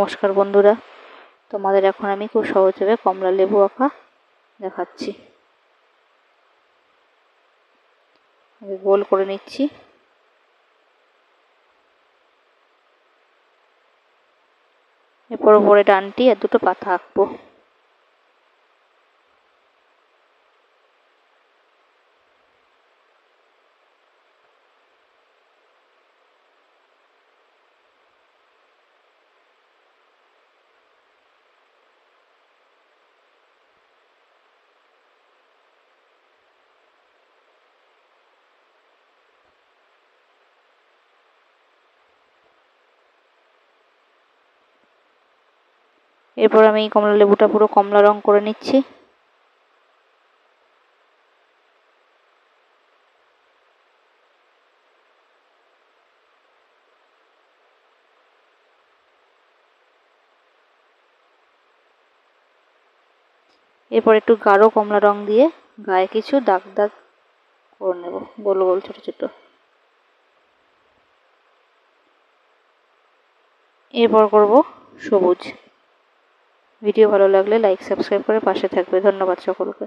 নমস্কার বন্ধুরা, তোমাদের এখন আমি খুব সহজভাবে কমলা লেবু আঁকা দেখাচ্ছি। আগে গোল করে নিচ্ছি। এরপর উপরে ডানটি আর দুটো পাতা আঁকবো। এরপর আমি কমলা লেবুটা পুরো কমলা রং করে নিচ্ছি। এরপর একটু গাঢ় কমলা রং দিয়ে গায়ে কিছু দাগ দাগ করে নেব, গোল গোল ছোট ছোট। এরপর করব সবুজ। ভিডিও ভালো লাগলে লাইক সাবস্ক্রাইব করে পাশে থাকবে। ধন্যবাদ সকলকে।